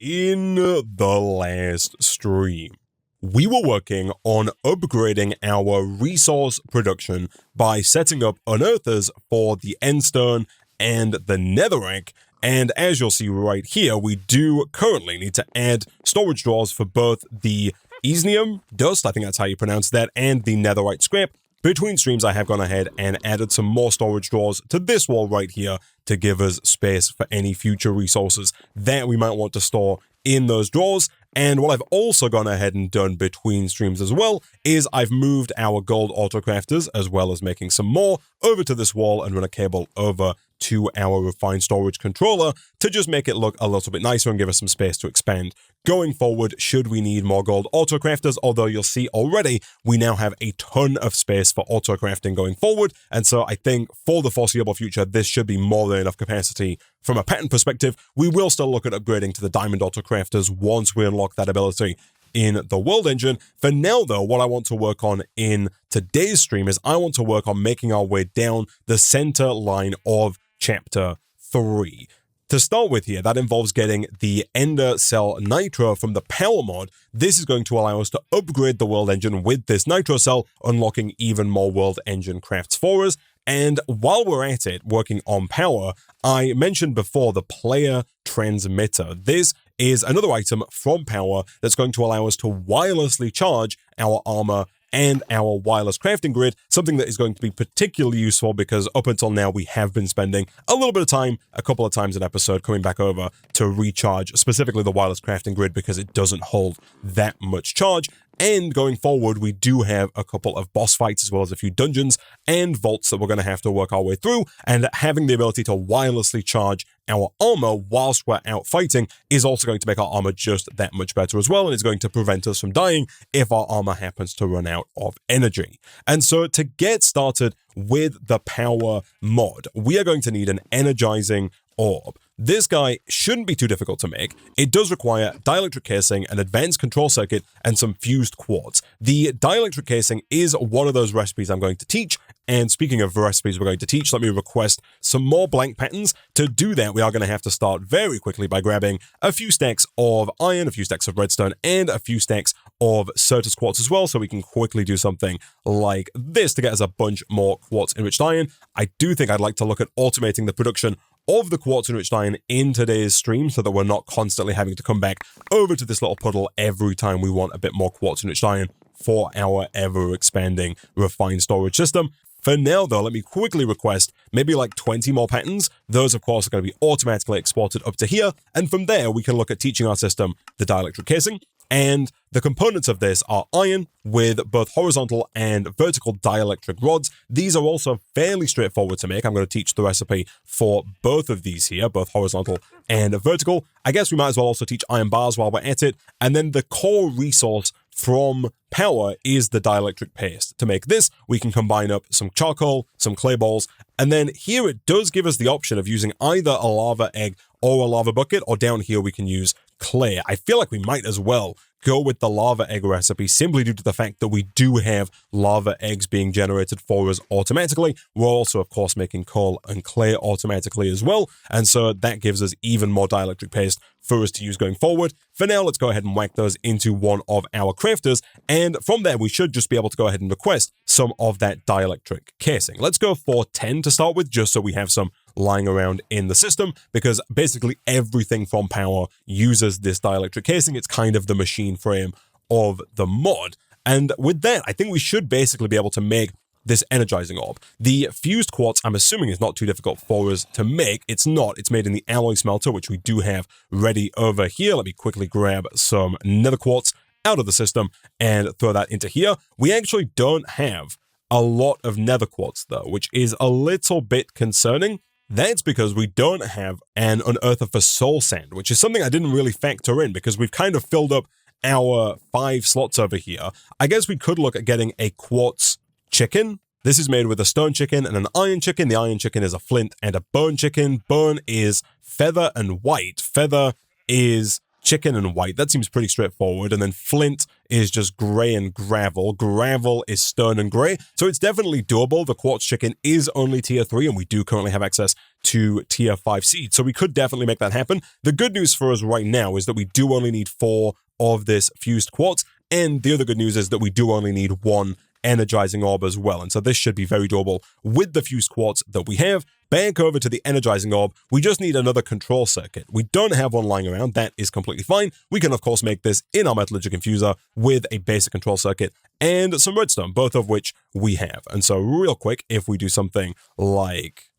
In the last stream, we were working on upgrading our resource production by setting up unearthers for the Endstone and the Netherrack, and as you'll see right here, we do currently need to add storage drawers for both the Easnium dust, I think that's how you pronounce that, and the Netherite scrap. Between streams, I have gone ahead and added some more storage drawers to this wall right here to give us space for any future resources that we might want to store in those drawers. And what I've also gone ahead and done between streams as well is I've moved our gold autocrafters, as well as making some more, over to this wall and run a cable over to our refined storage controller to just make it look a little bit nicer and give us some space to expand. Going forward, should we need more gold autocrafters, although you'll see already we now have a ton of space for autocrafting going forward, and so I think for the foreseeable future this should be more than enough capacity. From a pattern perspective, we will still look at upgrading to the diamond autocrafters once we unlock that ability in the world engine. For now though, what I want to work on in today's stream is I want to work on making our way down the center line of chapter 3. To start with here, that involves getting the Ender Cell Nitro from the power mod. This is going to allow us to upgrade the world engine with this Nitro cell, unlocking even more world engine crafts for us. And while we're at it, working on power, I mentioned before the player transmitter. This is another item from power that's going to allow us to wirelessly charge our armor and our wireless crafting grid, something that is going to be particularly useful because up until now we have been spending a little bit of time, a couple of times an episode, coming back over to recharge specifically the wireless crafting grid because it doesn't hold that much charge. And going forward, we do have a couple of boss fights as well as a few dungeons and vaults that we're going to have to work our way through, and having the ability to wirelessly charge our armor whilst we're out fighting is also going to make our armor just that much better as well, and it's going to prevent us from dying if our armor happens to run out of energy. And so to get started with the power mod, we are going to need an energizing orb. This guy shouldn't be too difficult to make. It does require dielectric casing, an advanced control circuit, and some fused quartz. The dielectric casing is one of those recipes I'm going to teach, and speaking of recipes we're going to teach, let me request some more blank patterns. To do that, we are going to have to start very quickly by grabbing a few stacks of iron, a few stacks of redstone, and a few stacks of Certus quartz as well, so we can quickly do something like this to get us a bunch more quartz-enriched iron. I do think I'd like to look at automating the production of the quartz-enriched iron in today's stream so that we're not constantly having to come back over to this little puddle every time we want a bit more quartz-enriched iron for our ever-expanding refined storage system. For now though, let me quickly request maybe like 20 more patterns. Those of course are going to be automatically exported up to here, and from there we can look at teaching our system the dielectric casing. And the components of this are iron with both horizontal and vertical dielectric rods. These are also fairly straightforward to make. I'm going to teach the recipe for both of these here, both horizontal and vertical. I guess we might as well also teach iron bars while we're at it. And then the core resource from power is the dielectric paste. To make this, we can combine up some charcoal, some clay balls, and then here it does give us the option of using either a lava egg or a lava bucket, or down here we can use clay. I feel like we might as well go with the lava egg recipe simply due to the fact that we do have lava eggs being generated for us automatically. We're also, of course, making coal and clay automatically as well, and so that gives us even more dielectric paste for us to use going forward. For now, let's go ahead and whack those into one of our crafters, and from there we should just be able to go ahead and request some of that dielectric casing. Let's go for 10 to start with, just so we have some lying around in the system, because basically everything from power uses this dielectric casing. It's kind of the machine frame of the mod. And with that, I think we should basically be able to make this energizing orb. The fused quartz, I'm assuming, is not too difficult for us to make. It's not. It's made in the alloy smelter, which we do have ready over here. Let me quickly grab some nether quartz out of the system and throw that into here. We actually don't have a lot of nether quartz though, which is a little bit concerning. That's because we don't have an unearther for soul sand, which is something I didn't really factor in because we've kind of filled up our 5 slots over here. I guess we could look at getting a quartz chicken. This is made with a stone chicken and an iron chicken. The iron chicken is a flint and a bone chicken. Bone is feather and white. Feather is chicken and white. That seems pretty straightforward. And then flint is just gray and gravel. Gravel is stone and gray. So it's definitely doable. The quartz chicken is only tier 3, and we do currently have access to tier 5 seed. So we could definitely make that happen. The good news for us right now is that we do only need 4 of this fused quartz. And the other good news is that we do only need 1 energizing orb as well. And so this should be very doable with the fused quartz that we have. Back over to the energizing orb, we just need another control circuit. We don't have one lying around. That is completely fine. We can, of course, make this in our metallurgic infuser with a basic control circuit and some redstone, both of which we have. And so real quick, if we do something like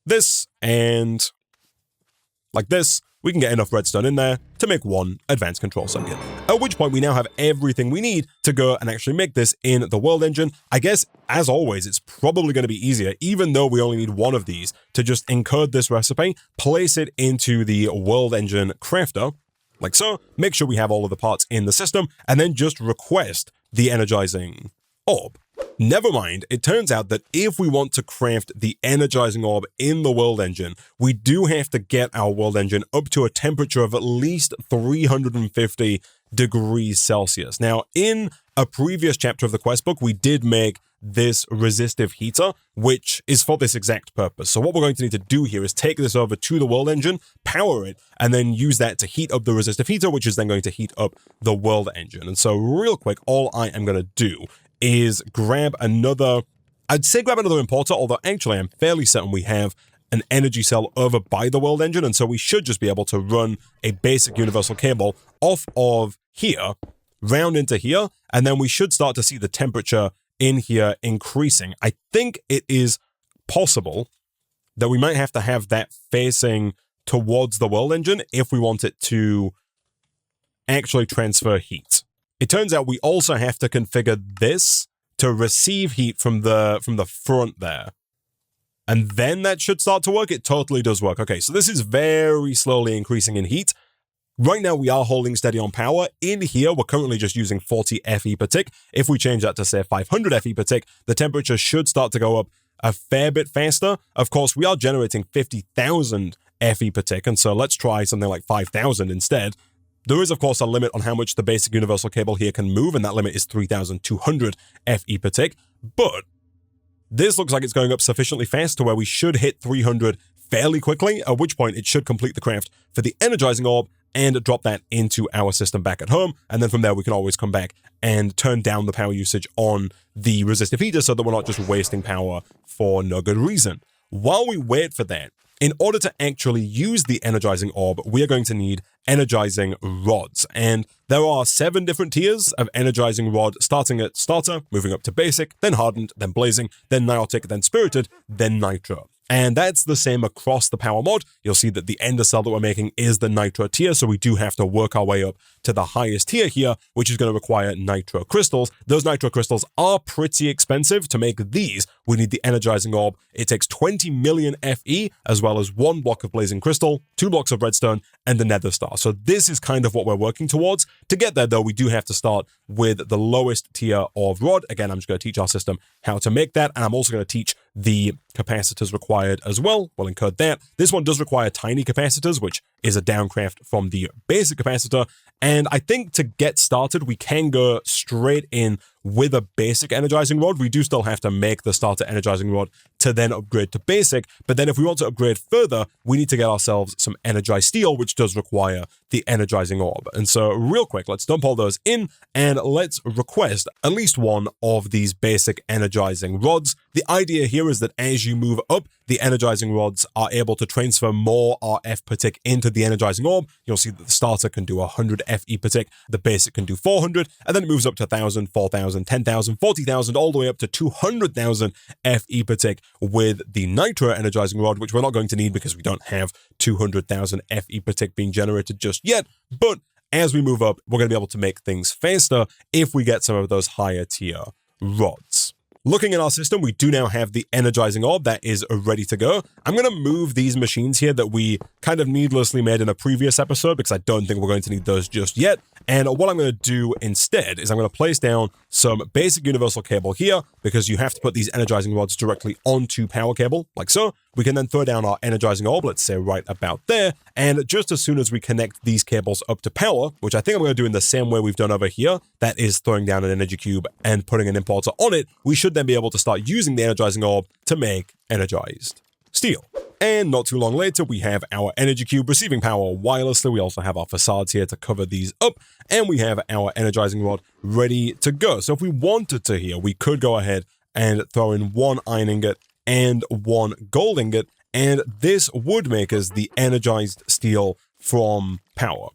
this and like this, we can get enough redstone in there to make 1 advanced control circuit. At which point we now have everything we need to go and actually make this in the world engine. I guess, as always, it's probably going to be easier, even though we only need 1 of these, to just encode this recipe, place it into the world engine crafter, like so, make sure we have all of the parts in the system, and then just request the energizing orb. Never mind, it turns out that if we want to craft the energizing orb in the world engine, we do have to get our world engine up to a temperature of at least 350 degrees Celsius. Now, in a previous chapter of the quest book, we did make this resistive heater, which is for this exact purpose. So what we're going to need to do here is take this over to the world engine, power it, and then use that to heat up the resistive heater, which is then going to heat up the world engine. And so real quick, all I am going to do is grab another importer, although actually I'm fairly certain we have an energy cell over by the world engine, and so we should just be able to run a basic universal cable off of here, round into here, and then we should start to see the temperature in here increasing. I think it is possible that we might have to have that facing towards the world engine if we want it to actually transfer heat. It turns out we also have to configure this to receive heat from the front there. And then that should start to work. It totally does work. Okay, so this is very slowly increasing in heat. Right now we are holding steady on power. In here, we're currently just using 40 FE per tick. If we change that to say 500 FE per tick, the temperature should start to go up a fair bit faster. Of course, we are generating 50,000 FE per tick, and so let's try something like 5,000 instead. There is, of course, a limit on how much the basic universal cable here can move, and that limit is 3,200 FE per tick. But this looks like it's going up sufficiently fast to where we should hit 300 fairly quickly, at which point it should complete the craft for the energizing orb and drop that into our system back at home. And then from there, we can always come back and turn down the power usage on the resistive heater so that we're not just wasting power for no good reason. While we wait for that, in order to actually use the energizing orb, we are going to need energizing rods. And there are 7 different tiers of energizing rod, starting at starter, moving up to basic, then hardened, then blazing, then niotic, then spirited, then nitro. And that's the same across the power mod. You'll see that the ender cell that we're making is the nitro tier, so we do have to work our way up to the highest tier here, which is going to require nitro crystals. Those nitro crystals are pretty expensive. To make these, we need the energizing orb. It takes 20 million FE, as well as 1 block of blazing crystal, 2 blocks of redstone, and the nether star. So this is kind of what we're working towards. To get there, though, we do have to start with the lowest tier of rod. Again, I'm just going to teach our system how to make that, and I'm also going to teach the capacitors required as well. We'll encode that. This one does require tiny capacitors, which is a downcraft from the basic capacitor. And I think to get started, we can go straight in with a basic energizing rod. We do still have to make the starter energizing rod to then upgrade to basic. But then if we want to upgrade further, we need to get ourselves some energized steel, which does require the energizing orb. And so real quick, let's dump all those in and let's request at least 1 of these basic energizing rods. The idea here is that as you move up, the energizing rods are able to transfer more RF per tick into the energizing orb. You'll see that the starter can do 100 FE per tick, the basic can do 400, and then it moves up to 1,000, 4,000, 10,000, 40,000, all the way up to 200,000 FE per tick with the nitro energizing rod, which we're not going to need because we don't have 200,000 FE per tick being generated just yet. But as we move up, we're going to be able to make things faster if we get some of those higher tier rods. Looking at our system, we do now have the energizing orb that is ready to go. I'm going to move these machines here that we kind of needlessly made in a previous episode because I don't think we're going to need those just yet. And what I'm going to do instead is I'm going to place down some basic universal cable here because you have to put these energizing rods directly onto power cable, like so. We can then throw down our energizing orb, let's say right about there. And just as soon as we connect these cables up to power, which I think I'm going to do in the same way we've done over here, that is throwing down an energy cube and putting an importer on it, we should then be able to start using the energizing orb to make energized steel. And not too long later, we have our energy cube receiving power wirelessly. We also have our facades here to cover these up, and we have our energizing rod ready to go. So if we wanted to here, we could go ahead and throw in 1 iron ingot and 1 gold ingot, and this would make us the energized steel from power.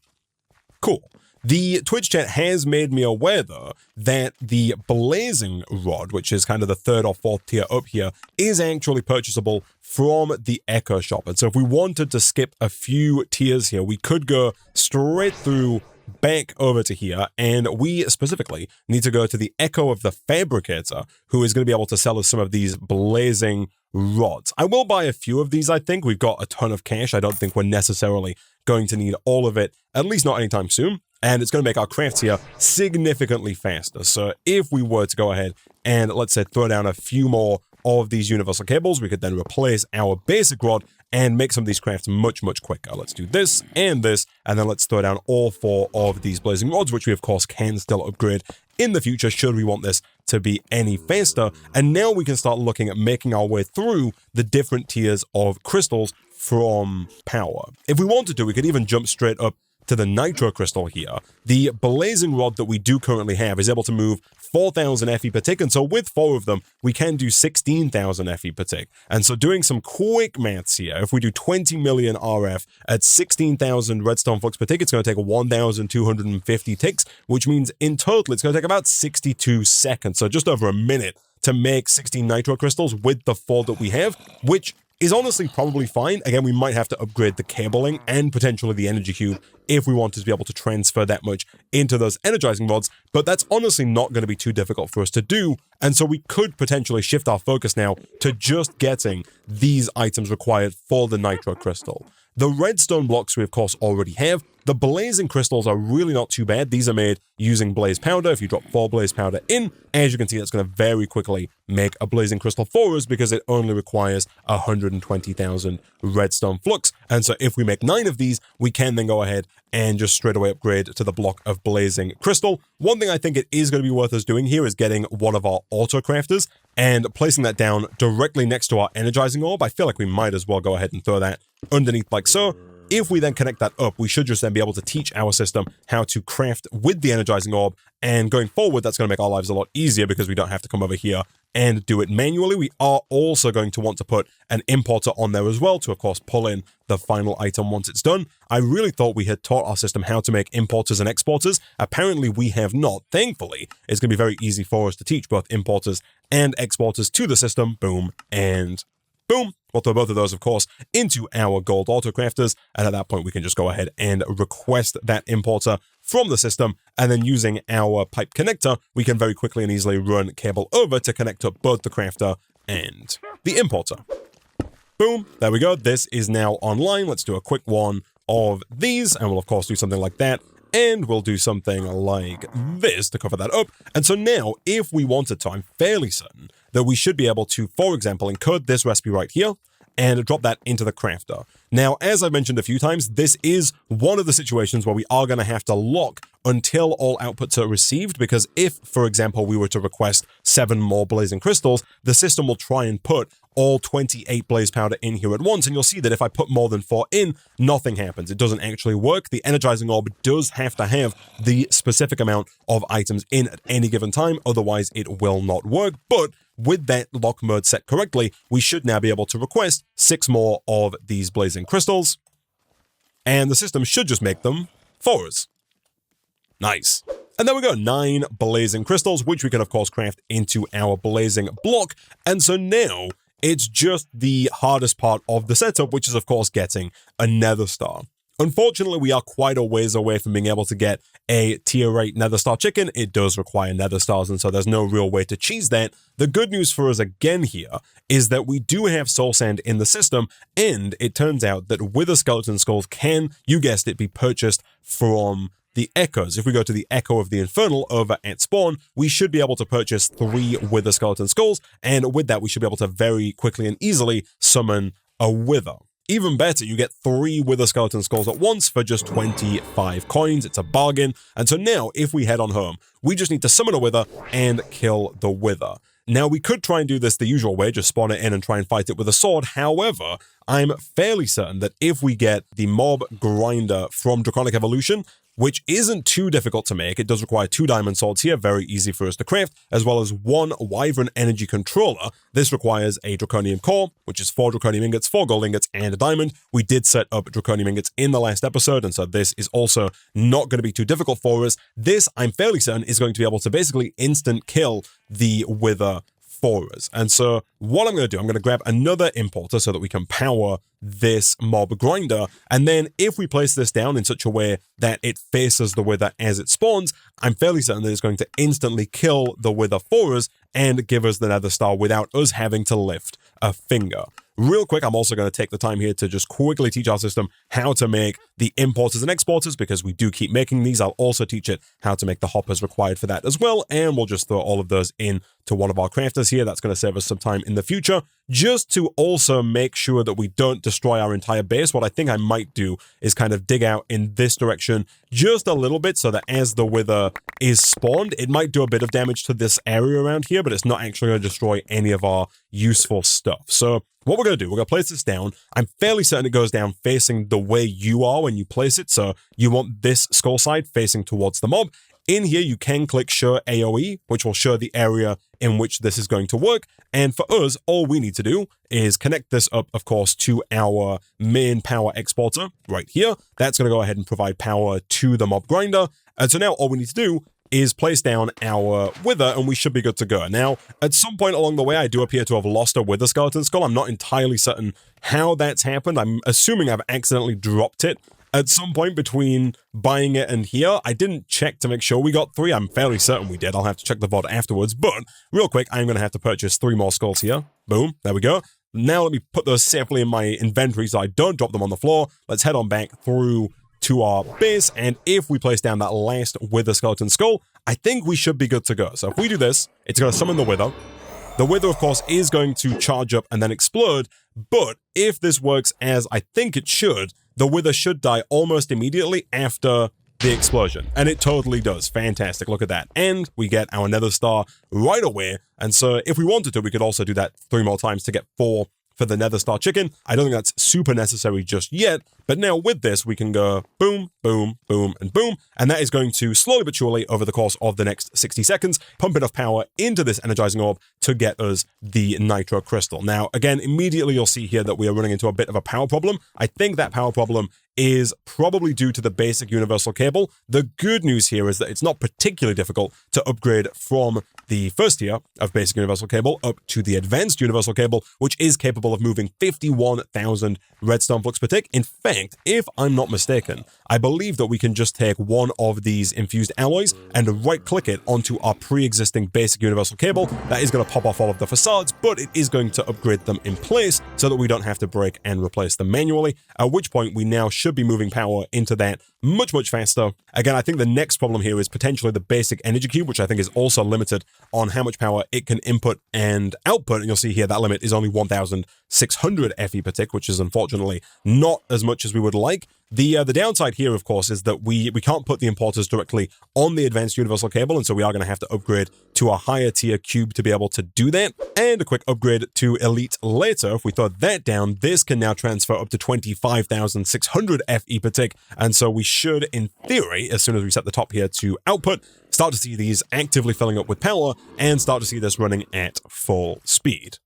Cool. The Twitch chat has made me aware, though, that the blazing rod, which is kind of the 3rd or 4th tier up here, is actually purchasable from the Echo shop. And so if we wanted to skip a few tiers here, we could go straight through back over to here, and we specifically need to go to the Echo of the Fabricator, who is going to be able to sell us some of these blazing rods. I will buy a few of these, I think. We've got a ton of cash. I don't think we're necessarily going to need all of it, at least not anytime soon. And it's going to make our crafts here significantly faster. So if we were to go ahead and, let's say, throw down a few more of these universal cables, we could then replace our basic rod and make some of these crafts much, much quicker. Let's do this, and then let's throw down all 4 of these blazing rods, which we, of course, can still upgrade in the future should we want this to be any faster. And now we can start looking at making our way through the different tiers of crystals from power. If we wanted to, we could even jump straight up to the Nitro crystal here. The blazing rod that we do currently have is able to move 4,000 FE per tick, and so with 4 of them, we can do 16,000 FE per tick. And so doing some quick maths here, if we do 20 million RF at 16,000 redstone flux per tick, it's going to take 1,250 ticks, which means in total, it's going to take about 62 seconds, so just over a minute to make 16 Nitro crystals with the 4 that we have, which is honestly probably fine. Again, we might have to upgrade the cabling and potentially the energy cube if we wanted to be able to transfer that much into those energizing rods, but that's honestly not going to be too difficult for us to do, and so we could potentially shift our focus now to just getting these items required for the Nitro crystal. The redstone blocks we, of course, already have. The blazing crystals are really not too bad. These are made using blaze powder. If you drop 4 blaze powder in, as you can see, that's going to very quickly make a blazing crystal for us because it only requires 120,000 redstone flux. And so if we make 9 of these, we can then go ahead and just straight away upgrade to the block of blazing crystal. One thing I think it is going to be worth us doing here is getting one of our auto crafters and placing that down directly next to our energizing orb. I feel like we might as well go ahead and throw that underneath like so. If we then connect that up, we should just then be able to teach our system how to craft with the energizing orb, and going forward, that's going to make our lives a lot easier because we don't have to come over here and do it manually. We are also going to want to put an importer on there as well to, of course, pull in the final item once it's done. I really thought we had taught our system how to make importers and exporters. Apparently, we have not. Thankfully, it's going to be very easy for us to teach both importers and exporters to the system. Boom, and boom. We'll throw both of those, of course, into our gold auto crafters, and at that point, we can just go ahead and request that importer from the system, and then using our pipe connector, we can very quickly and easily run cable over to connect up both the crafter and the importer. Boom, there we go. This is now online. Let's do a quick one of these, and we'll, of course, do something like that. And we'll do something like this to cover that up. And so now, if we wanted to, I'm fairly certain that we should be able to, for example, encode this recipe right here and drop that into the crafter. Now, as I mentioned a few times, this is one of the situations where we are going to have to lock until all outputs are received, because if, for example, we were to request 7 more blazing crystals, the system will try and put all 28 blaze powder in here at once, and you'll see that if I put more than 4 in, nothing happens. It doesn't actually work. The energizing orb does have to have the specific amount of items in at any given time, otherwise it will not work. But with that lock mode set correctly, we should now be able to request 6 more of these blazing crystals, and the system should just make them for us. Nice. And there we go, 9 blazing crystals, which we can, of course, craft into our blazing block. And so now it's just the hardest part of the setup, which is, of course, getting a nether star. Unfortunately, we are quite a ways away from being able to get a tier 8 nether star chicken. It does require nether stars, and so there's no real way to cheese that. The good news for us again here is that we do have soul sand in the system, and it turns out that wither skeleton skulls can, you guessed it, be purchased from the echoes. If we go to the Echo of the Infernal over at spawn, we should be able to purchase 3 wither skeleton skulls, and with that, we should be able to very quickly and easily summon a wither. Even better, you get 3 wither skeleton skulls at once for just 25 coins. It's a bargain. And so now, if we head on home, we just need to summon a wither and kill the wither. Now, we could try and do this the usual way, just spawn it in and try and fight it with a sword. However, I'm fairly certain that if we get the mob grinder from Draconic Evolution, which isn't too difficult to make, it does require 2 diamond swords here, very easy for us to craft, as well as 1 Wyvern energy controller. This requires a Draconium core, which is 4 Draconium ingots, 4 gold ingots, and a diamond. We did set up Draconium ingots in the last episode, and so this is also not going to be too difficult for us. This, I'm fairly certain, is going to be able to basically instant kill the Wither for us. And so what I'm going to do, I'm going to grab another importer so that we can power this mob grinder. And then if we place this down in such a way that it faces the Wither as it spawns, I'm fairly certain that it's going to instantly kill the Wither for us and give us the Nether Star without us having to lift a finger. Real quick, I'm also going to take the time here to just quickly teach our system how to make the importers and exporters, because we do keep making these. I'll also teach it how to make the hoppers required for that as well, and we'll just throw all of those in to one of our crafters here. That's going to save us some time in the future, just to also make sure that we don't destroy our entire base. What I think I might do is kind of dig out in this direction just a little bit so that as the Wither is spawned, it might do a bit of damage to this area around here, but it's not actually going to destroy any of our useful stuff. So what we're going to do, we're going to place this down. I'm fairly certain it goes down facing the way you are when you place it. So you want this skull side facing towards the mob. In here, you can click Show AoE, which will show the area in which this is going to work. And for us, all we need to do is connect this up, of course, to our main power exporter right here. That's going to go ahead and provide power to the mob grinder. And so now all we need to do is place down our Wither, and we should be good to go. Now, at some point along the way, I do appear to have lost a Wither skeleton skull. I'm not entirely certain how that's happened. I'm assuming I've accidentally dropped it at some point between buying it and here. I didn't check to make sure we got 3. I'm fairly certain we did. I'll have to check the VOD afterwards, but real quick, I'm going to have to purchase 3 more skulls here. Boom, there we go. Now let me put those safely in my inventory so I don't drop them on the floor. Let's head on back through to our base, and if we place down that last Wither skeleton skull, I think we should be good to go. So if we do this, it's going to summon the Wither. The Wither, of course, is going to charge up and then explode, but if this works as I think it should, the Wither should die almost immediately after the explosion. And it totally does. Fantastic. Look at that. And we get our Nether Star right away. And so if we wanted to, we could also do that 3 more times to get 4 for the Nether Star chicken. I don't think that's super necessary just yet, but now with this, we can go boom, boom, boom, and boom, and that is going to slowly but surely, over the course of the next 60 seconds, pump enough power into this energizing orb to get us the Nitro Crystal. Now, again, immediately you'll see here that we are running into a bit of a power problem. I think that power problem is probably due to the basic universal cable. The good news here is that it's not particularly difficult to upgrade from the first tier of basic universal cable up to the advanced universal cable, which is capable of moving 51,000 redstone flux per tick. In fact, if I'm not mistaken, I believe that we can just take one of these infused alloys and right-click it onto our pre-existing basic universal cable. That is going to pop off all of the facades, but it is going to upgrade them in place so that we don't have to break and replace them manually, at which point we now should be moving power into that much, much faster. Again, I think the next problem here is potentially the basic energy cube, which I think is also limited on how much power it can input and output. And you'll see here that limit is only 1,600 FE per tick, which is unfortunately not as much as we would like. The downside here, of course, is that we can't put the importers directly on the advanced universal cable, and so we are going to have to upgrade to a higher tier cube to be able to do that. And a quick upgrade to elite later, if we throw that down, this can now transfer up to 25,600 FE per tick, and so we should, in theory, as soon as we set the top here to output, start to see these actively filling up with power and start to see this running at full speed.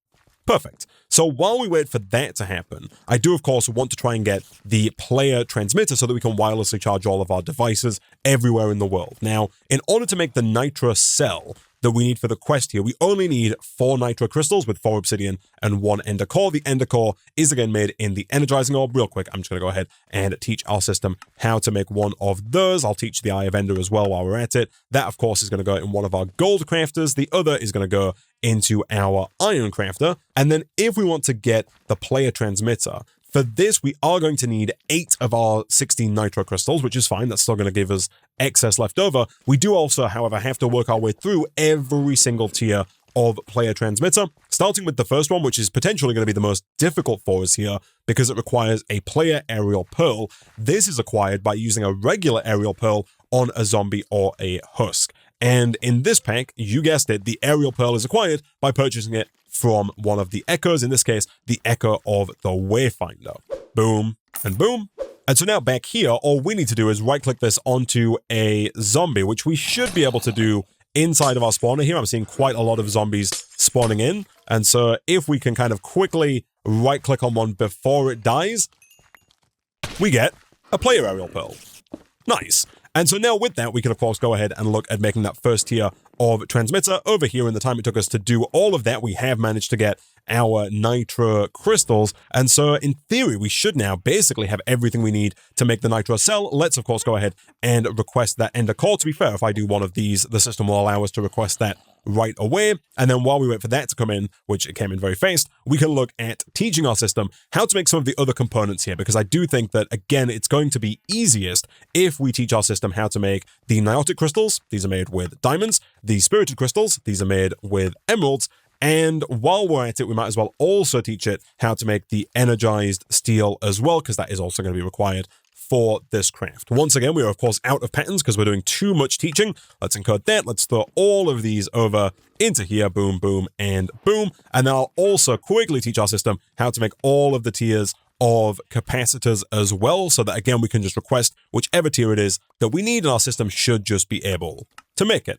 Perfect. So while we wait for that to happen, I do, of course, want to try and get the player transmitter so that we can wirelessly charge all of our devices everywhere in the world. Now, in order to make the Nitro cell that we need for the quest here, we only need 4 Nitro crystals with 4 obsidian and 1 ender core. The ender core is again made in the energizing orb. Real quick, I'm just going to go ahead and teach our system how to make one of those. I'll teach the Eye of Ender as well while we're at it. That, of course, is going to go in one of our gold crafters. The other is going to go into our iron crafter. And then if we want to get the player transmitter, for this, we are going to need 8 of our 16 Nitro crystals, which is fine. That's still going to give us excess left over. We do also, however, have to work our way through every single tier of player transmitter, starting with the first one, which is potentially going to be the most difficult for us here because it requires a player aerial pearl. This is acquired by using a regular aerial pearl on a zombie or a husk. And in this pack, you guessed it, the Aerial Pearl is acquired by purchasing it from one of the echoes, in this case, the Echo of the Wayfinder. Boom and boom. And so now back here, all we need to do is right-click this onto a zombie, which we should be able to do inside of our spawner here. I'm seeing quite a lot of zombies spawning in. And so if we can kind of quickly right-click on one before it dies, we get a player Aerial Pearl. Nice. And so now with that, we can of course go ahead and look at making that first tier of transmitter. Over here, in the time it took us to do all of that, we have managed to get our Nitro crystals. And so in theory, we should now basically have everything we need to make the Nitro cell. Let's of course go ahead and request that Ender core. To be fair, if I do one of these, the system will allow us to request that right away. And then while we wait for that to come in, which it came in very fast, we can look at teaching our system how to make some of the other components here, because I do think that, again, it's going to be easiest if we teach our system how to make the Niotic crystals. These are made with diamonds. The Spirited crystals, these are made with emeralds. And while we're at it, we might as well also teach it how to make the energized steel as well, because that is also going to be required for this craft. Once again, we are of course out of patterns because we're doing too much teaching. Let's encode that. Let's throw all of these over into here. Boom, boom, and boom. And then I'll also quickly teach our system how to make all of the tiers of capacitors as well, so that again, we can just request whichever tier it is that we need, and our system should just be able to make it.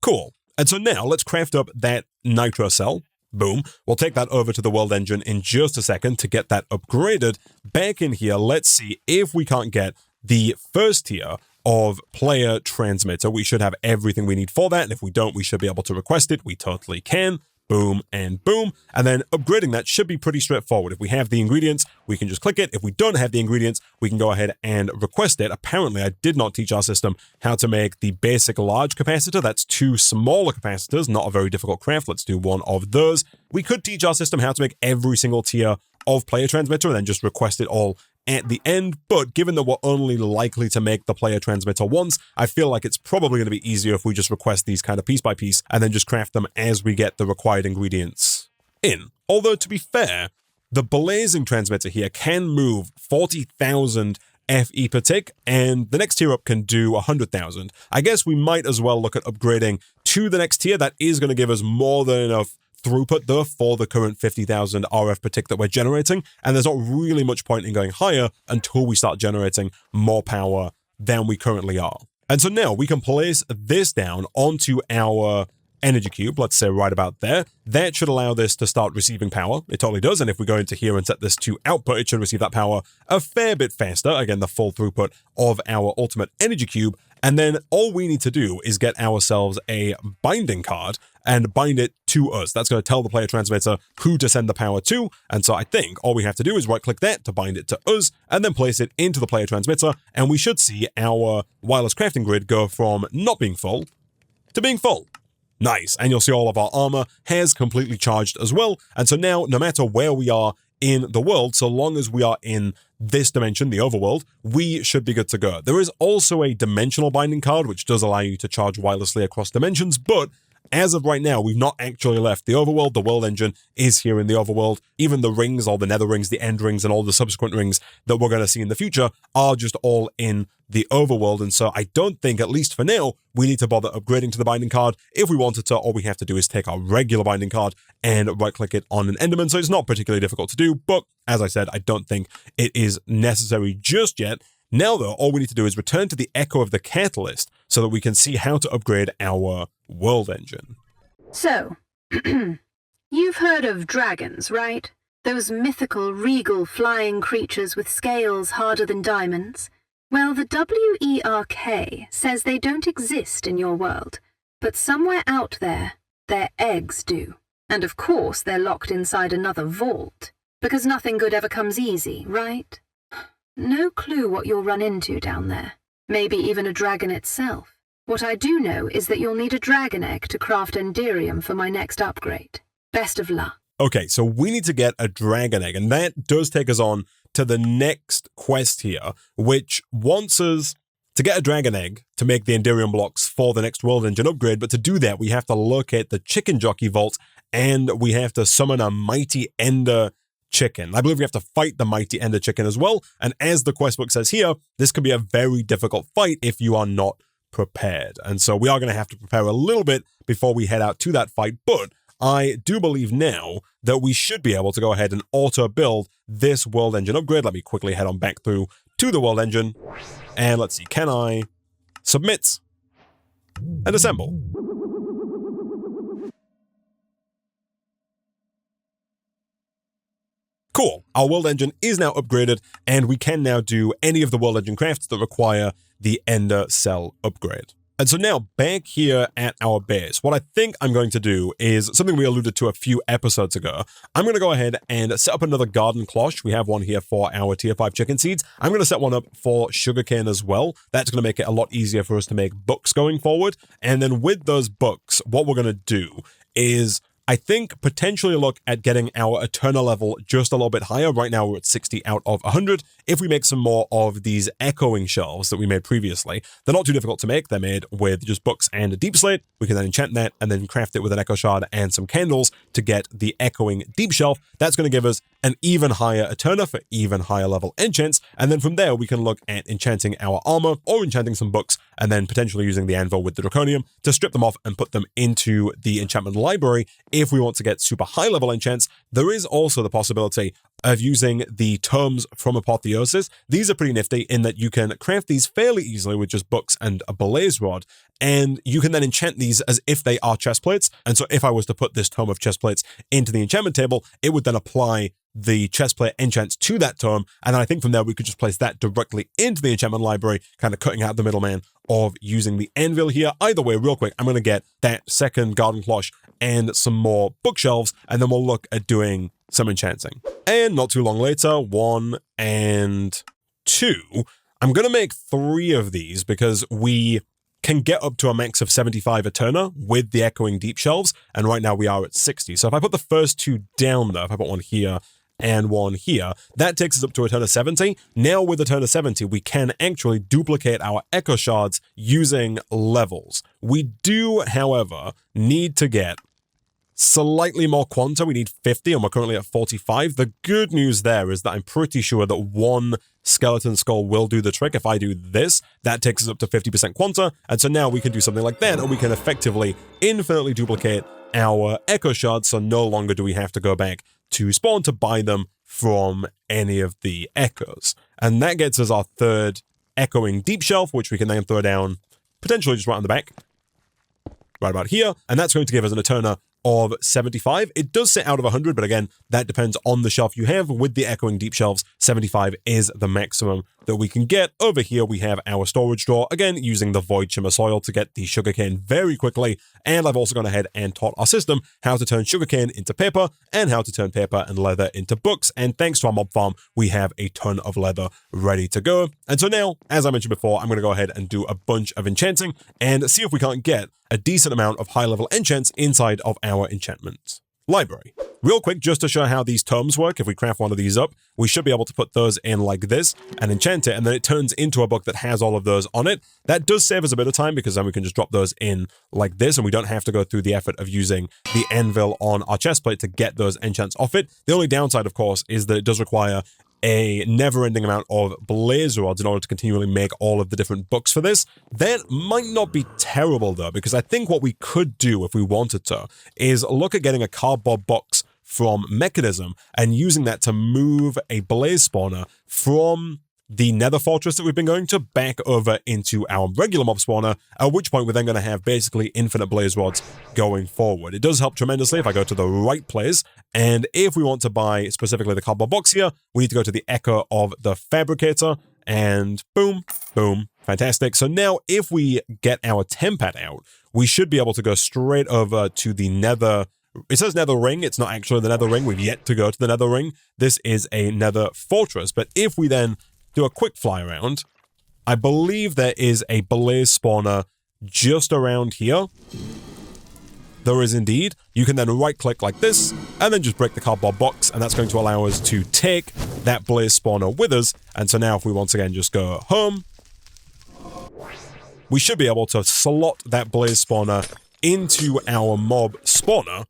Cool. And so now let's craft up that Nitro cell. Boom. We'll take that over to the world engine in just a second to get that upgraded. Back in here, let's see if we can't get the first tier of player transmitter. We should have everything we need for that. And if we don't, we should be able to request it. We totally can. Boom and boom. And then upgrading that should be pretty straightforward. If we have the ingredients, we can just click it. If we don't have the ingredients, we can go ahead and request it. Apparently, I did not teach our system how to make the basic large capacitor. That's 2 smaller capacitors, not a very difficult craft. Let's do one of those. We could teach our system how to make every single tier of player transmitter and then just request it all at the end, but given that we're only likely to make the player transmitter once, I feel like it's probably going to be easier if we just request these kind of piece by piece and then just craft them as we get the required ingredients in. Although, to be fair, the blazing transmitter here can move 40,000 FE per tick, and the next tier up can do 100,000. I guess we might as well look at upgrading to the next tier. That is going to give us more than enough throughput though for the current 50,000 RF per tick that we're generating, and there's not really much point in going higher until we start generating more power than we currently are. And so now we can place this down onto our energy cube, let's say right about there. That should allow this to start receiving power. It totally does, and if we go into here and set this to output, it should receive that power a fair bit faster. Again, the full throughput of our ultimate energy cube. And then all we need to do is get ourselves a binding card and bind it to us. That's going to tell the player transmitter who to send the power to. And so I think all we have to do is right-click that to bind it to us and then place it into the player transmitter. And we should see our wireless crafting grid go from not being full to being full. Nice. And you'll see all of our armor has completely charged as well. And so now, no matter where we are in the world, so long as we are in this dimension, the overworld, we should be good to go. There is also a dimensional binding card, which does allow you to charge wirelessly across dimensions, but as of right now, we've not actually left the overworld. The world engine is here in the overworld. Even the rings, all the nether rings, the end rings, and all the subsequent rings that we're going to see in the future are just all in the overworld. And so I don't think, at least for now, we need to bother upgrading to the binding card. If we wanted to, all we have to do is take our regular binding card and right-click it on an Enderman. So it's not particularly difficult to do, but as I said, I don't think it is necessary just yet. Now, though, all we need to do is return to the Echo of the Catalyst so that we can see how to upgrade our world engine. So, you've heard of dragons, right? Those mythical, regal, flying creatures with scales harder than diamonds? Well, the WERK says they don't exist in your world, but somewhere out there, their eggs do. And of course, they're locked inside another vault, because nothing good ever comes easy, right? No clue what you'll run into down there. Maybe even a dragon itself. What I do know is that you'll need a dragon egg to craft Enderium for my next upgrade. Best of luck. Okay, so we need to get a dragon egg, and that does take us on to the next quest here, which wants us to get a dragon egg to make the Enderium blocks for the next world engine upgrade. But to do that, we have to locate the chicken jockey vault, and we have to summon a mighty ender chicken. I believe we have to fight the mighty ender chicken as well. And as the quest book says here, this can be a very difficult fight if you are not prepared. And so we are going to have to prepare a little bit before we head out to that fight, but I do believe now that we should be able to go ahead and auto-build this world engine upgrade. Let me quickly head on back through to the world engine. And let's see, can I submit and assemble? Cool. Our world engine is now upgraded, and we can now do any of the world engine crafts that require the Ender cell upgrade. And so now, back here at our base, what I think I'm going to do is something we alluded to a few episodes ago. I'm going to go ahead and set up another garden cloche. We have one here for our tier 5 chicken seeds. I'm going to set one up for sugarcane as well. That's going to make it a lot easier for us to make books going forward. And then with those books, what we're going to do is, I think, potentially look at getting our Eterna level just a little bit higher. Right now, we're at 60 out of 100. If we make some more of these echoing shelves that we made previously, they're not too difficult to make. They're made with just books and a deep slate. We can then enchant that and then craft it with an echo shard and some candles to get the echoing deep shelf. That's going to give us an even higher Eterna for even higher level enchants. And then from there, we can look at enchanting our armor or enchanting some books and then potentially using the anvil with the Draconium to strip them off and put them into the enchantment library. If we want to get super high level enchants, there is also the possibility of using the tomes from Apotheosis. These are pretty nifty in that you can craft these fairly easily with just books and a blaze rod, and you can then enchant these as if they are chest plates. And so if I was to put this tome of chest plates into the enchantment table, it would then apply the chestplate enchants to that tome, and then I think from there we could just place that directly into the enchantment library, kind of cutting out the middleman of using the anvil here. Either way, real quick, I'm going to get that second garden cloche and some more bookshelves, and then we'll look at doing some enchanting. And not too long later, 1 and 2, I'm going to make 3 of these because we can get up to a max of 75 Eterna with the echoing deep shelves, and right now we are at 60. So if I put the first 2 down there, if I put one here and one here, that takes us up to Eterna 70. Now with Eterna 70, we can actually duplicate our echo shards using levels. We do, however, need to get slightly more quanta. We need 50, and we're currently at 45. The good news there is that I'm pretty sure that one skeleton skull will do the trick. If I do this, that takes us up to 50% quanta, and so now we can do something like that, and we can effectively infinitely duplicate our echo shards, so no longer do we have to go back to spawn to buy them from any of the echoes. And that gets us our third echoing deep shelf, which we can then throw down potentially just right on the back, right about here, and that's going to give us an Eterna of 75. It does sit out of 100, but again, that depends on the shelf you have. With the echoing deep shelves, 75 is the maximum that we can get. Over here, we have our storage drawer, again, using the Void Shimmer Soil to get the sugarcane very quickly. And I've also gone ahead and taught our system how to turn sugarcane into paper and how to turn paper and leather into books. And thanks to our mob farm, we have a ton of leather ready to go. And so now, as I mentioned before, I'm going to go ahead and do a bunch of enchanting and see if we can't get a decent amount of high-level enchants inside of our enchantment library. Real quick, just to show how these tomes work, if we craft one of these up, we should be able to put those in like this and enchant it, and then it turns into a book that has all of those on it. That does save us a bit of time because then we can just drop those in like this, and we don't have to go through the effort of using the anvil on our chestplate to get those enchants off it. The only downside, of course, is that it does require a never-ending amount of blaze rods in order to continually make all of the different books for this. That might not be terrible, though, because I think what we could do if we wanted to is look at getting a cardboard box from Mekanism and using that to move a blaze spawner from the nether fortress that we've been going to back over into our regular mob spawner, at which point we're then going to have basically infinite blaze rods going forward. It does help tremendously if I go to the right place, and if we want to buy specifically the cardboard box here, we need to go to the Echo of the Fabricator, and boom, boom, fantastic. So now if we get our Tempat out, we should be able to go straight over to the nether. It says nether ring, it's not actually the nether ring, we've yet to go to the nether ring. This is a nether fortress, but if we then do a quick fly around, I believe there is a blaze spawner just around here. There is indeed. You can then right click like this and then just break the cardboard box, and that's going to allow us to take that blaze spawner with us. And so now if we once again just go home, we should be able to slot that blaze spawner into our mob spawner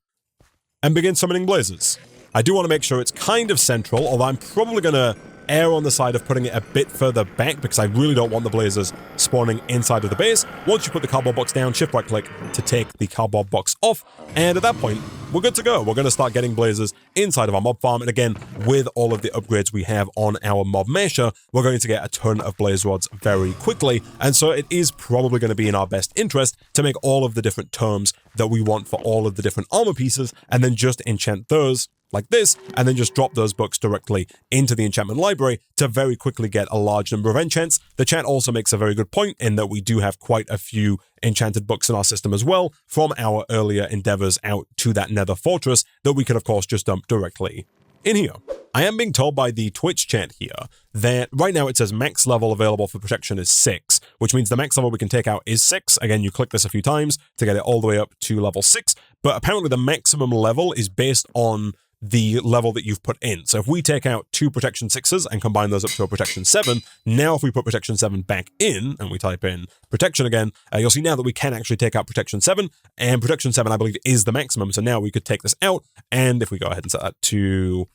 and begin summoning blazes. I do want to make sure it's kind of central, although I'm probably going to err on the side of putting it a bit further back because I really don't want the blazers spawning inside of the base. Once you put the cardboard box down, shift right click to take the cardboard box off, and at that point, we're good to go. We're going to start getting blazers inside of our mob farm, and again, with all of the upgrades we have on our mob masher, we're going to get a ton of blaze rods very quickly, and so it is probably going to be in our best interest to make all of the different terms that we want for all of the different armor pieces, and then just enchant those like this, and then just drop those books directly into the enchantment library to very quickly get a large number of enchants. The chat also makes a very good point in that we do have quite a few enchanted books in our system as well from our earlier endeavors out to that nether fortress that we can of course just dump directly in here. I am being told by the Twitch chat here that right now it says max level available for protection is 6, which means the max level we can take out is 6. Again, you click this a few times to get it all the way up to level 6, but apparently the maximum level is based on the level that you've put in. So if we take out 2 protection 6s and combine those up to a protection 7, now if we put protection 7 back in and we type in protection again, you'll see now that we can actually take out protection 7, and protection 7 I believe is the maximum. So now we could take this out, and if we go ahead and set that to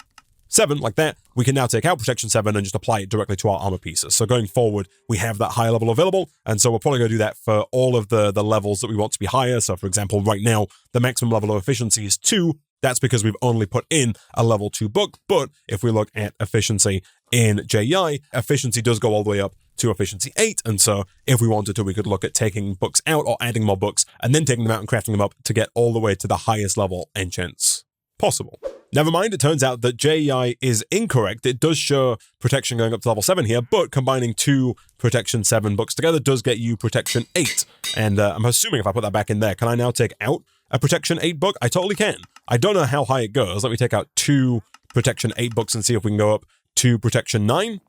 7 like that, we can now take out protection 7 and just apply it directly to our armor pieces. So going forward, we have that higher level available, and so we're probably going to do that for all of the levels that we want to be higher. So for example, right now, the maximum level of efficiency is 2. That's because we've only put in a level 2 book, but if we look at efficiency in JEI, efficiency does go all the way up to efficiency 8, and so if we wanted to, we could look at taking books out or adding more books, and then taking them out and crafting them up to get all the way to the highest level enchants possible. Never mind, it turns out that JEI is incorrect. It does show protection going up to level 7 here, but combining 2 protection 7 books together does get you protection 8, and I'm assuming if I put that back in there, can I now take out a protection 8 book? I totally can. I don't know how high it goes. Let me take out 2 protection 8 books and see if we can go up to protection 9.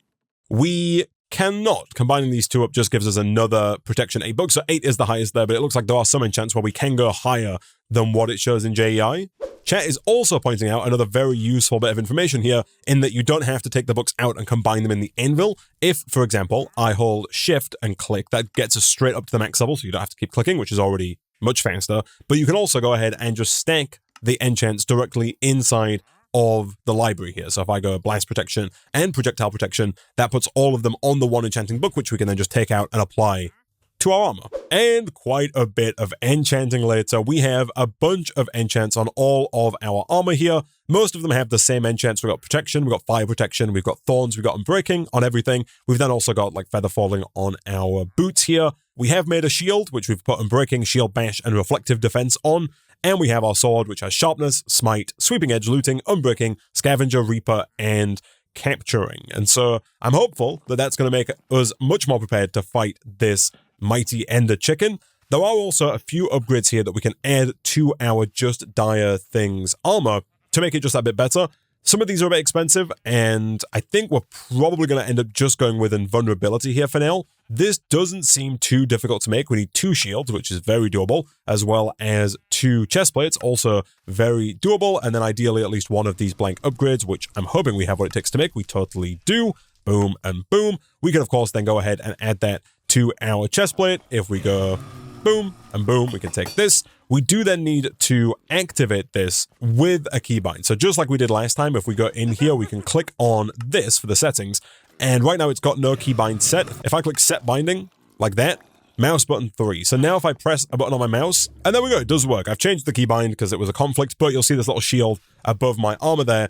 We cannot. Combining these 2 up just gives us another protection 8 books. So 8 is the highest there, but it looks like there are some enchants where we can go higher than what it shows in JEI. Chat is also pointing out another very useful bit of information here in that you don't have to take the books out and combine them in the anvil. If, for example, I hold shift and click, that gets us straight up to the max level, so you don't have to keep clicking, which is already much faster. But you can also go ahead and just stack the enchants directly inside of the library here. So if I go blast protection and projectile protection, that puts all of them on the one enchanting book, which we can then just take out and apply to our armor. And quite a bit of enchanting later, we have a bunch of enchants on all of our armor here. Most of them have the same enchants. We've got protection, we've got fire protection, we've got thorns, we've got unbreaking on everything. We've then also got like feather falling on our boots here. We have made a shield, which we've put unbreaking, shield bash, and reflective defense on. And we have our sword, which has sharpness, smite, sweeping edge, looting, unbreaking, scavenger, reaper, and capturing. And so I'm hopeful that that's going to make us much more prepared to fight this mighty ender chicken. There are also a few upgrades here that we can add to our Just Dire Things armor to make it just a bit better. Some of these are a bit expensive, and I think we're probably going to end up just going with invulnerability here for now. This doesn't seem too difficult to make. We need 2 shields, which is very doable, as well as 2 chest plates, also very doable, and then ideally at least one of these blank upgrades, which I'm hoping we have what it takes to make. We totally do. Boom and boom. We can, of course, then go ahead and add that to our chest plate. If we go boom and boom, we can take this. We do then need to activate this with a keybind. So just like we did last time, if we go in here, we can click on this for the settings. And right now it's got no keybind set. If I click set binding like that, mouse button 3. So now if I press a button on my mouse, and there we go, it does work. I've changed the keybind because it was a conflict, but you'll see this little shield above my armor there.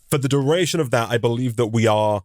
For the duration of that, I believe that we are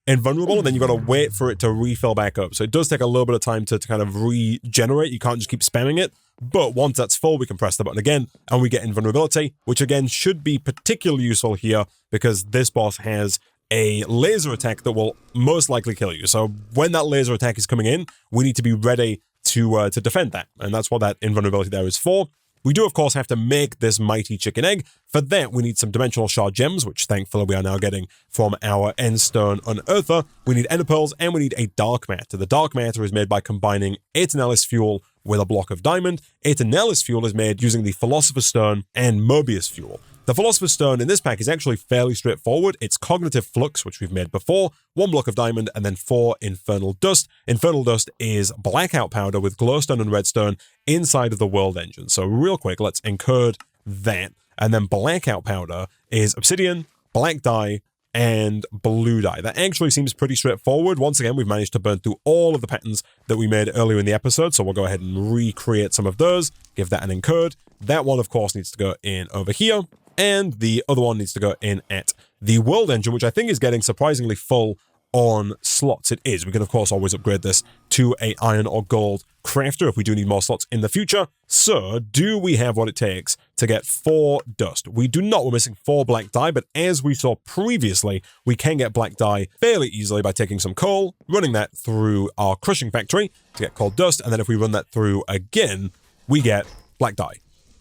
invulnerable, and then you've got to wait for it to refill back up. So it does take a little bit of time to kind of regenerate. You can't just keep spamming it. But once that's full, we can press the button again, and we get invulnerability, which again should be particularly useful here because this boss has a laser attack that will most likely kill you. So when that laser attack is coming in, we need to be ready to defend that. And that's what that invulnerability there is for. We do, of course, have to make this mighty chicken egg. For that, we need some dimensional shard gems, which thankfully we are now getting from our endstone unearther. We need ender pearls, and we need a dark matter. The dark matter is made by combining Aeternalis fuel with a block of diamond. Aeternalis fuel is made using the Philosopher's Stone and Mobius fuel. The Philosopher's Stone in this pack is actually fairly straightforward. It's Cognitive Flux, which we've made before, 1 block of diamond, and then 4 Infernal Dust. Infernal Dust is blackout powder with glowstone and redstone inside of the world engine. So real quick, let's encode that. And then blackout powder is obsidian, black dye, and blue dye. That actually seems pretty straightforward. Once again, we've managed to burn through all of the patterns that we made earlier in the episode, so we'll go ahead and recreate some of those, give that an incurred. That one, of course, needs to go in over here, and the other one needs to go in at the world engine, which I think is getting surprisingly full on slots. It is. We can, of course, always upgrade this to a iron or gold crafter if we do need more slots in the future. So, do we have what it takes to get 4 dust? We do not. We're missing 4 black dye, but as we saw previously, we can get black dye fairly easily by taking some coal, running that through our crushing factory to get coal dust, and then if we run that through again, we get black dye.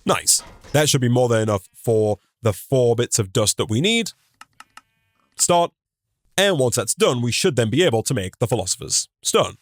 Nice. That should be more than enough for the 4 bits of dust that we need. Start. And once that's done, we should then be able to make the Philosopher's Stone.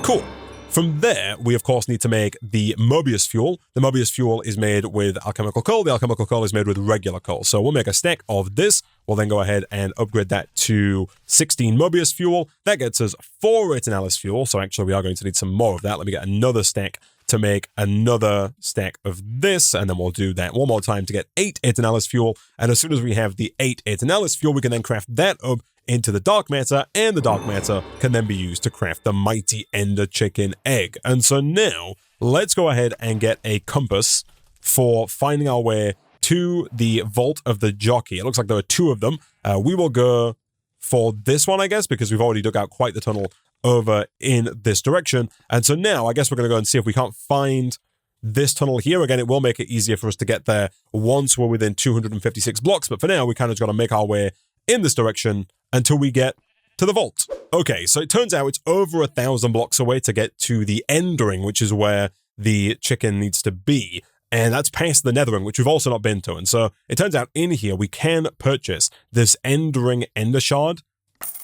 Cool. From there, we of course need to make the Mobius fuel. The Mobius fuel is made with alchemical coal. The alchemical coal is made with regular coal. So we'll make a stack of this. We'll then go ahead and upgrade that to 16 Mobius fuel. That gets us 4 Retinalus fuel. So actually we are going to need some more of that. Let me get another stack to make another stack of this, and then we'll do that one more time to get 8 Retinalus fuel. And as soon as we have the 8 Retinalus fuel, we can then craft that up into the dark matter, and the dark matter can then be used to craft the mighty Ender Chicken egg. And so now, let's go ahead and get a compass for finding our way to the Vault of the Jockey. It looks like there are 2 of them. We will go for this one, I guess, because we've already dug out quite the tunnel over in this direction. And so now, I guess we're going to go and see if we can't find this tunnel here. Again, it will make it easier for us to get there once we're within 256 blocks, but for now, we kind of got to make our way in this direction until we get to the vault. Okay, so it turns out it's over 1,000 blocks away to get to the Endering, which is where the chicken needs to be. And that's past the Nethering, which we've also not been to. And so it turns out in here, we can purchase this Endering Ender Shard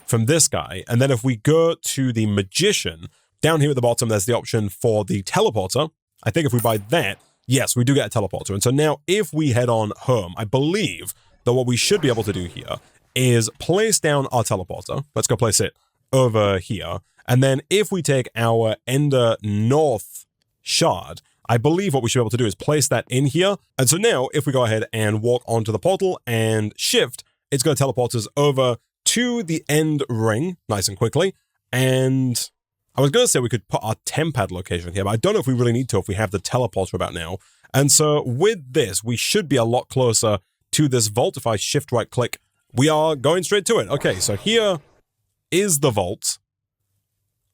from this guy. And then if we go to the Magician, down here at the bottom, there's the option for the Teleporter. I think if we buy that, yes, we do get a Teleporter. And so now if we head on home, I believe that what we should be able to do here is place down our teleporter. Let's go place it over here. And then if we take our Ender North shard, I believe what we should be able to do is place that in here. And so now if we go ahead and walk onto the portal and shift, it's going to teleport us over to the end ring nice and quickly. And I was going to say we could put our tempad location here, but I don't know if we really need to if we have the teleporter about now. And so with this, we should be a lot closer to this vault. If I shift right click, we are going straight to it. Okay, so here is the vault.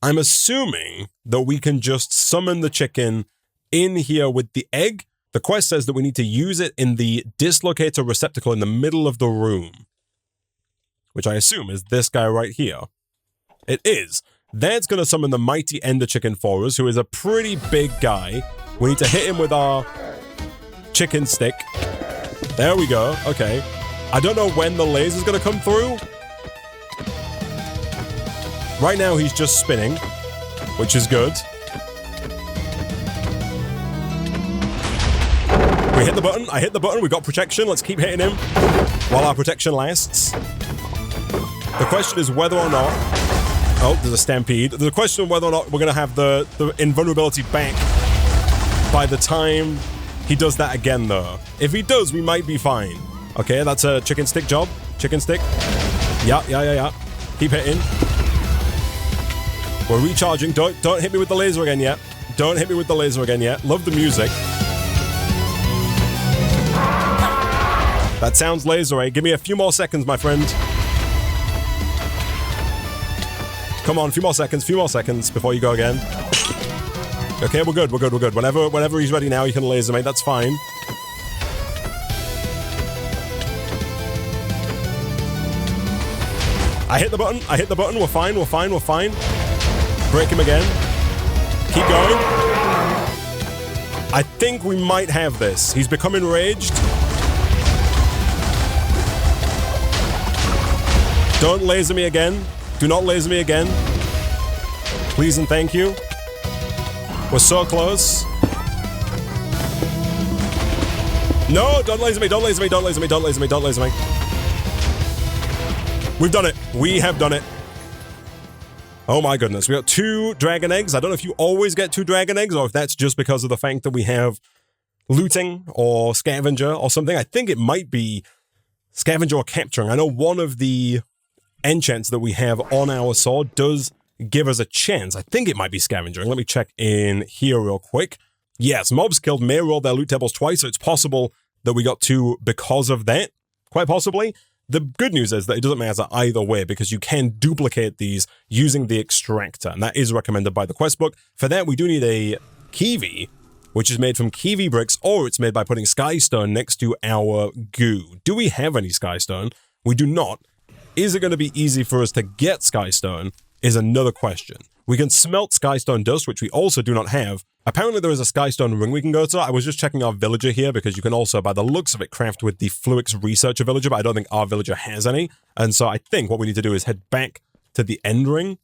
I'm assuming that we can just summon the chicken in here with the egg. The quest says that we need to use it in the dislocator receptacle in the middle of the room, which I assume is this guy right here. It is. That's going to summon the mighty Ender Chicken for us, who is a pretty big guy. We need to hit him with our chicken stick. There we go. Okay. I don't know when the laser's going to come through. Right now, he's just spinning, which is good. We hit the button. I hit the button. We got protection. Let's keep hitting him while our protection lasts. The question is whether or not... Oh, there's a stampede. The question of whether or not we're going to have the invulnerability back by the time he does that again, though. If he does, we might be fine. Okay, that's a chicken stick job. Chicken stick. Yeah. Keep hitting. We're recharging. Don't hit me with the laser again yet. Don't hit me with the laser again yet. Love the music. That sounds laser, Give me a few more seconds, my friend. Come on, a few more seconds before you go again. Okay, we're good. Whenever he's ready now, you can laser, mate. That's fine. I hit the button. We're fine. Break him again. Keep going. I think we might have this. He's become enraged. Don't laser me again. Do not laser me again. Please and thank you. We're so close. No, don't laser me. We've done it. We have done it. Oh my goodness. We got 2 dragon eggs. I don't know if you always get 2 dragon eggs or if that's just because of the fact that we have looting or scavenger or something. I think it might be Scavenger or capturing. I know one of the enchants that we have on our sword does give us a chance. I think it might be scavengering. Let me check in here real quick. Yes, mobs killed may roll their loot tables twice, so it's possible that we got 2 because of that. Quite possibly. The good news is that it doesn't matter either way because you can duplicate these using the extractor, and that is recommended by the quest book. For that, we do need a kiwi, which is made from kiwi bricks, or it's made by putting skystone next to our goo. Do we have any skystone? We do not. Is it going to be easy for us to get skystone is another question. We can smelt skystone dust, which we also do not have. Apparently there is a skystone ring we can go to. I was just checking our villager here because you can also, by the looks of it, craft with the Fluix researcher villager, but I don't think our villager has any. And so I think what we need to do is head back to the end ring.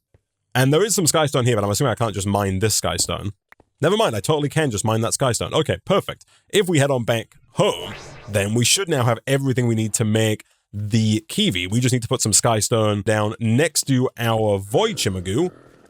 And there is some skystone here, but I'm assuming I can't just mine this skystone. Never mind, I totally can just mine that skystone. Okay, perfect. If we head on back home, then we should now have everything we need to make the kiwi. We just need to put some skystone down next to our void shimmer.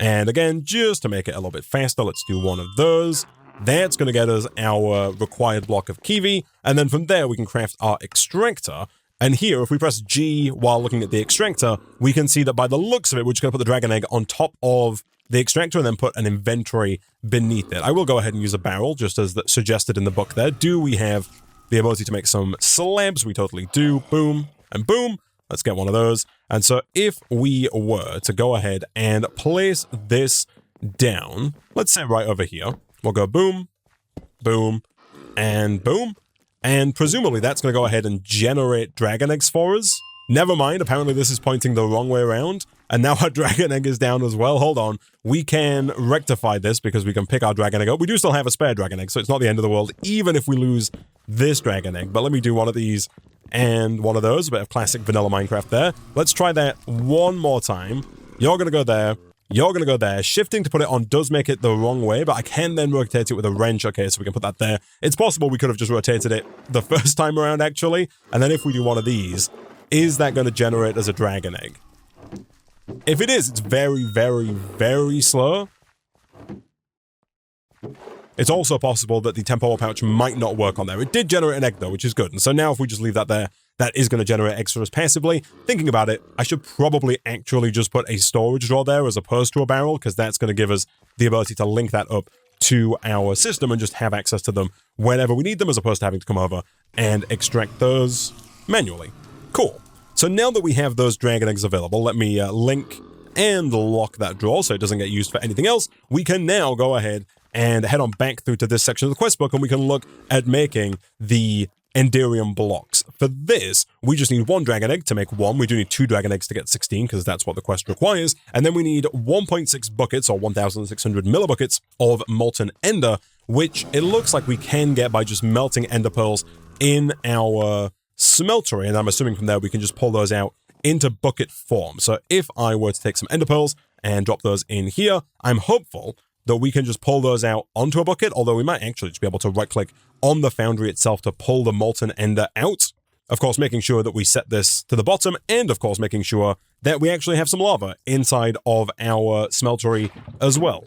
And again, just to make it a little bit faster, let's do one of those. That's going to get us our required block of kiwi. And then from there, we can craft our extractor. And here, if we press G while looking at the extractor, we can see that by the looks of it, we're just going to put the dragon egg on top of the extractor and then put an inventory beneath it. I will go ahead and use a barrel, just as suggested in the book there. Do we have the ability to make some slabs? We totally do. Boom and boom. Let's get one of those. And so if we were to go ahead and place this down, let's say right over here, we'll go boom, boom, and boom. And presumably that's going to go ahead and generate dragon eggs for us. Never mind, apparently this is pointing the wrong way around. And now our dragon egg is down as well. Hold on. We can rectify this because we can pick our dragon egg up. We do still have a spare dragon egg, so it's not the end of the world, even if we lose this dragon egg. But let me do one of these and one of those. A bit of classic vanilla Minecraft there. Let's try that one more time. You're going to go there. You're going to go there. Shifting to put it on does make it the wrong way, but I can then rotate it with a wrench. Okay, so we can put that there. It's possible we could have just rotated it the first time around, actually. And then if we do one of these, is that going to generate as a dragon egg? If it is, it's very, very, very slow. It's also possible that the temporal pouch might not work on there. It did generate an egg, though, which is good. And so now if we just leave that there, that is going to generate extras passively. Thinking about it, I should probably actually just put a storage drawer there as opposed to a barrel, because that's going to give us the ability to link that up to our system and just have access to them whenever we need them, as opposed to having to come over and extract those manually. Cool. So now that we have those dragon eggs available, let me link and lock that drawer so it doesn't get used for anything else. We can now go ahead and head on back through to this section of the quest book, and we can look at making the Enderium blocks. For this, we just need 1 dragon egg to make 1. We do need 2 dragon eggs to get 16, because that's what the quest requires. And then we need 1.6 buckets, or 1,600 millibuckets of molten ender, which it looks like we can get by just melting ender pearls in our smeltery. And I'm assuming from there we can just pull those out into bucket form. So if I were to take some ender pearls and drop those in here, I'm hopeful that we can just pull those out onto a bucket, although we might actually just be able to right-click on the foundry itself to pull the molten ender out. Of course, making sure that we set this to the bottom, and of course, making sure that we actually have some lava inside of our smeltery as well.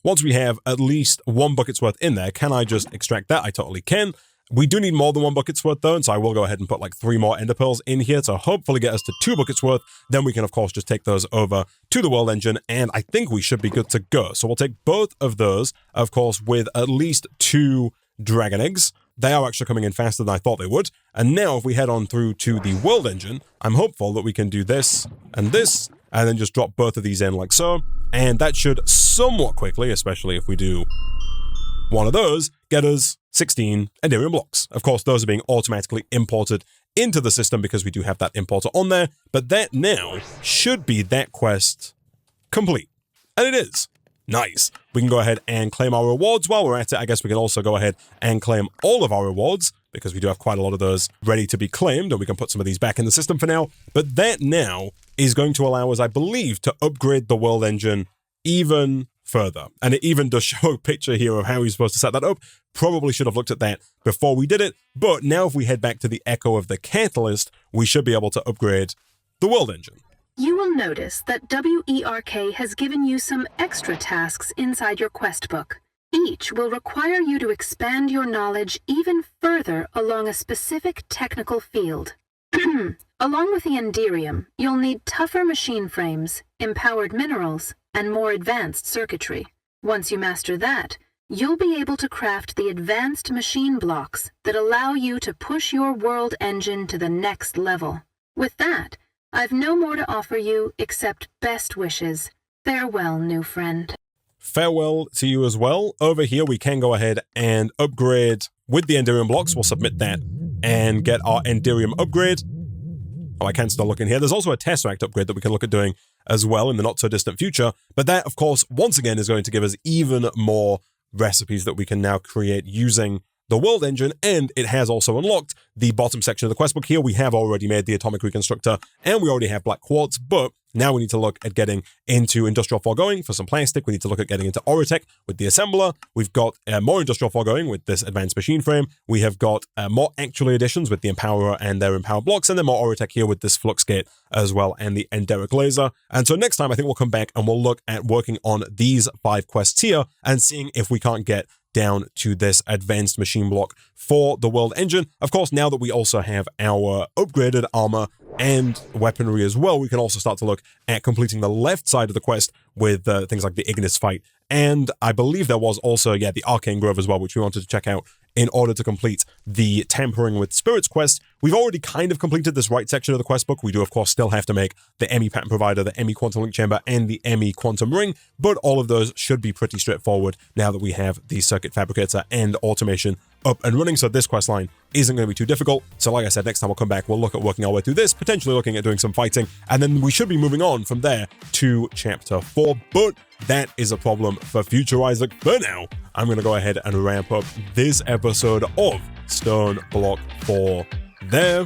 Once we have at least 1 bucket's worth in there, can I just extract that? I totally can. We do need more than 1 bucket's worth though, and so I will go ahead and put like 3 more ender pearls in here to hopefully get us to 2 buckets worth. Then we can of course just take those over to the world engine, and I think we should be good to go. So we'll take both of those, of course, with at least 2 dragon eggs. They are actually coming in faster than I thought they would. And now if we head on through to the world engine, I'm hopeful that we can do this, and then just drop both of these in like so. And that should somewhat quickly, especially if we do one of those, get us 16 Enderium blocks. Of course, those are being automatically imported into the system because we do have that importer on there, but that now should be that quest complete. And it is. Nice. We can go ahead and claim our rewards. While we're at it, I guess we can also go ahead and claim all of our rewards, because we do have quite a lot of those ready to be claimed, and we can put some of these back in the system for now. But that now is going to allow us, I believe, to upgrade the world engine even further. And it even does show a picture here of how you're supposed to set that up. Probably should have looked at that before we did it. But now if we head back to the Echo of the Catalyst, we should be able to upgrade the world engine. You will notice that WERK has given you some extra tasks inside your quest book. Each will require you to expand your knowledge even further along a specific technical field. Along with the Enderium, you'll need tougher machine frames, empowered minerals, and more advanced circuitry. Once you master that, you'll be able to craft the advanced machine blocks that allow you to push your world engine to the next level. With that, I've no more to offer you except best wishes. Farewell, new friend. Farewell to you as well. Over here, we can go ahead and upgrade with the Enderium blocks. We'll submit that and get our Enderium upgrade. Oh, I can still look in here. There's also a Tesseract upgrade that we can look at doing as well in the not-so-distant future. But that, of course, once again, is going to give us even more recipes that we can now create using the world engine, and it has also unlocked the bottom section of the quest book here. We have already made the atomic reconstructor, and we already have black quartz, but now we need to look at getting into industrial foregoing for some plastic. We need to look at getting into Orotech with the assembler. We've got more industrial foregoing with this advanced machine frame. We have got more actually additions with the empowerer and their empowered blocks, and then more Orotech here with this flux gate as well, and the Enderic laser. And so next time, I think we'll come back and we'll look at working on these 5 quests here and seeing if we can't get down to this advanced machine block for the world engine. Of course, now that we also have our upgraded armor and weaponry as well, we can also start to look at completing the left side of the quest with things like the Ignis fight. And I believe there was also, the Arcane Grove as well, which we wanted to check out in order to complete the Tampering with Spirits quest. We've already kind of completed this right section of the quest book. We do, of course, still have to make the EMI pattern provider, the EMI quantum link chamber, and the EMI quantum ring, but all of those should be pretty straightforward now that we have the circuit fabricator and automation up and running, so this quest line isn't going to be too difficult. So like I said, next time we'll come back, we'll look at working our way through this, potentially looking at doing some fighting, and then we should be moving on from there to Chapter 4, but that is a problem for future Isaac. For now, I'm going to go ahead and ramp up this episode of StoneBlock 4 there.